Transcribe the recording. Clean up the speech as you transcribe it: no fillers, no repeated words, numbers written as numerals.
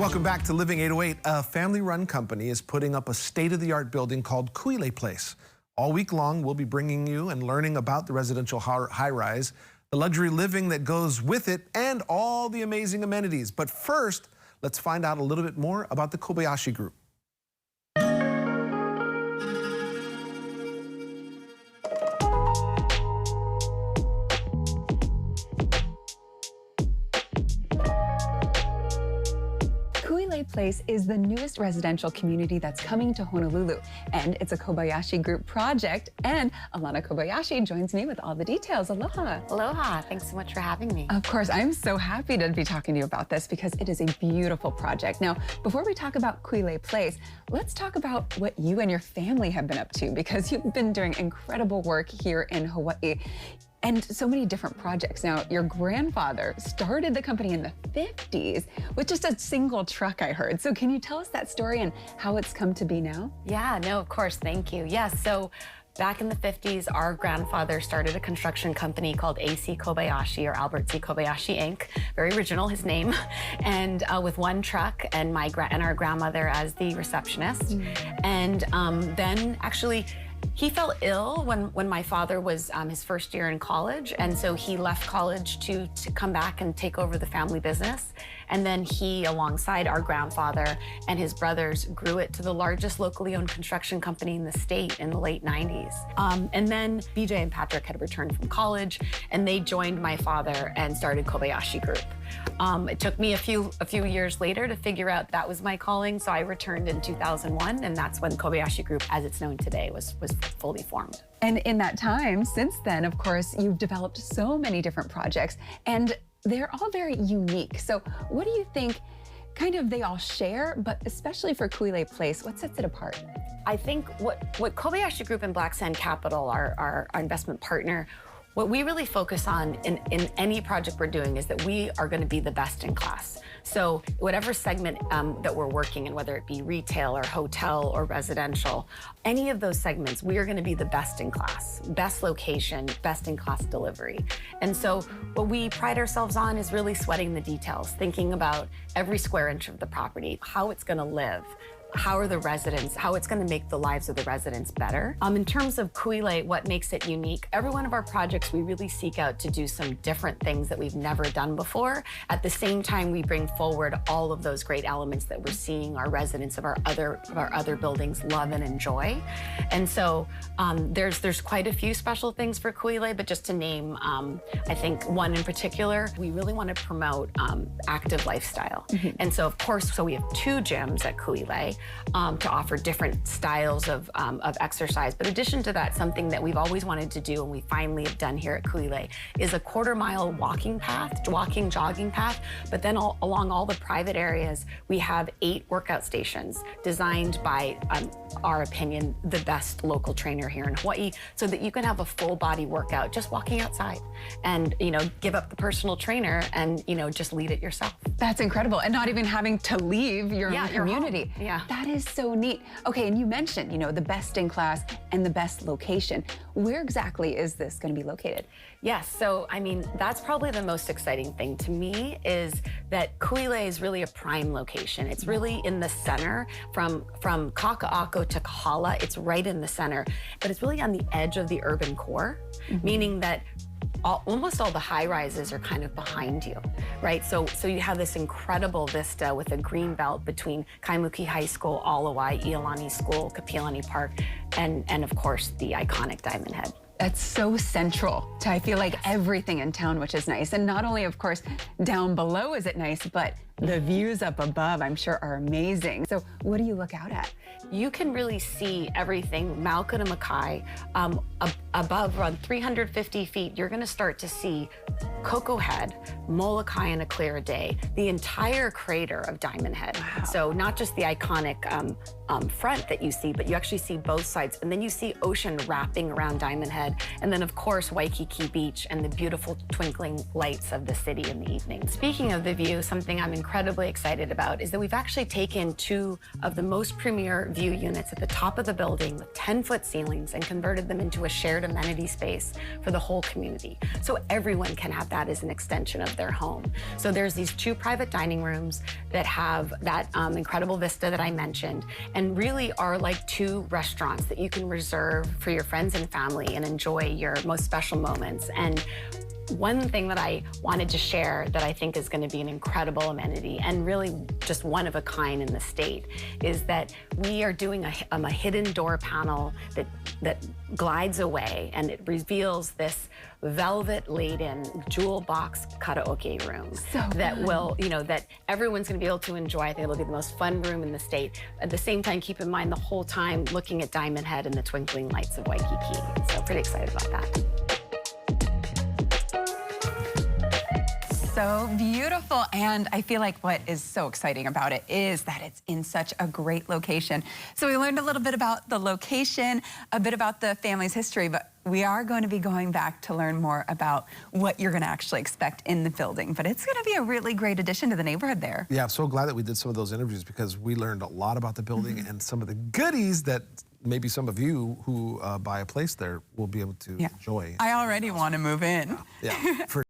Welcome back to Living 808. A family-run company is putting up a state-of-the-art building called Kuilei Place. All week long, we'll be bringing you and learning about the residential high-rise, the luxury living that goes with it, and all the amazing amenities. But first, let's find out a little bit more about the Kobayashi Group. Kuilei Place is the newest residential community that's coming to Honolulu, and it's a Kobayashi Group project. And Alana Kobayashi joins me with all the details. Aloha. Aloha. Thanks so much for having me. Of course, I'm so happy to be talking to you about this because it is a beautiful project. Now, before we talk about Kuilei Place, let's talk about what you and your family have been up to, because you've been doing incredible work here in Hawaii. And so many different projects. Now, your grandfather started the company in the 50s with just a single truck, I heard. So can you tell us that story and how it's come to be now? Yeah, no, of course, thank you. Yes, so back in the 50s, our grandfather started a construction company called AC Kobayashi, or Albert C. Kobayashi Inc. Very original, his name. And with one truck and our grandmother as the receptionist. And then actually, he fell ill when my father was his first year in college, and so he left college to come back and take over the family business. And then he, alongside our grandfather and his brothers, grew it to the largest locally owned construction company in the state in the late 90s. And then BJ and Patrick had returned from college, and they joined my father and started Kobayashi Group. It took me a few years later to figure out that was my calling, so I returned in 2001, and that's when Kobayashi Group, as it's known today, was fully formed. And in that time, since then, of course, you've developed so many different projects, and they're all very unique. So what do you think kind of they all share, but especially for Kuilei Place, what sets it apart? I think what Kobayashi Group and Black Sand Capital, our investment partner, what we really focus on in any project we're doing is that we are going to be the best in class. So whatever segment that we're working in, whether it be retail or hotel or residential, any of those segments, we are going to be the best in class, best location, best in class delivery. And so what we pride ourselves on is really sweating the details, thinking about every square inch of the property, how it's going to live, how are the residents, how it's going to make the lives of the residents better. In terms of Kuilei, what makes it unique, every one of our projects, we really seek out to do some different things that we've never done before. At the same time, we bring forward all of those great elements that we're seeing our residents of our other buildings love and enjoy. And so there's quite a few special things for Kuilei, but just to name, I think one in particular, we really want to promote active lifestyle. And so of course, we have 2 gyms at Kuilei, to offer different styles of exercise. But in addition to that, something that we've always wanted to do and we finally have done here at Kuilei is a quarter-mile jogging path. But then along all the private areas, we have 8 workout stations designed by, our opinion, the best local trainer here in Hawaii, so that you can have a full body workout just walking outside and, give up the personal trainer and, just lead it yourself. That's incredible. And not even having to leave your own community. Yeah. That is so neat. Okay, and you mentioned, the best in class and the best location. Where exactly is this going to be located? Yes, so that's probably the most exciting thing to me, is that Kuilei is really a prime location. It's really in the center, from Kaka'ako to Kahala. It's right in the center, but it's really on the edge of the urban core, meaning that almost all the high rises are kind of behind you, right? So you have this incredible vista with a green belt between Kaimuki High School, Alawai, Iolani School, Kapiolani Park, and of course the iconic Diamond Head. That's so central to, I feel like, everything in town, which is nice. And not only, of course, down below is it nice, but the views up above, I'm sure, are amazing. So what do you look out at? You can really see everything. Maoka to Makai, above around 350 feet, you're going to start to see Koko Head, Molokai in a clear day, the entire crater of Diamond Head. Wow. So not just the iconic front that you see, but you actually see both sides. And then you see ocean wrapping around Diamond Head. And then, of course, Waikiki Beach and the beautiful twinkling lights of the city in the evening. Speaking of the view, something I'm incredibly excited about is that we've actually taken 2 of the most premier view units at the top of the building with 10-foot ceilings and converted them into a shared amenity space for the whole community. So everyone can have that as an extension of their home. So there's these 2 private dining rooms that have that incredible vista that I mentioned, and really are like 2 restaurants that you can reserve for your friends and family and enjoy your most special moments. And one thing that I wanted to share that I think is going to be an incredible amenity and really just one of a kind in the state is that we are doing a hidden door panel that glides away, and it reveals this velvet-laden jewel box karaoke room that will, that everyone's going to be able to enjoy. I think it'll be the most fun room in the state. At the same time, keep in mind the whole time looking at Diamond Head and the twinkling lights of Waikiki. So pretty excited about that. So beautiful, and I feel like what is so exciting about it is that it's in such a great location. So we learned a little bit about the location, a bit about the family's history, but we are going to be going back to learn more about what you're going to actually expect in the building. But it's going to be a really great addition to the neighborhood there. Yeah, I'm so glad that we did some of those interviews because we learned a lot about the building and some of the goodies that maybe some of you who buy a place there will be able to enjoy. I already want to move in. Yeah. For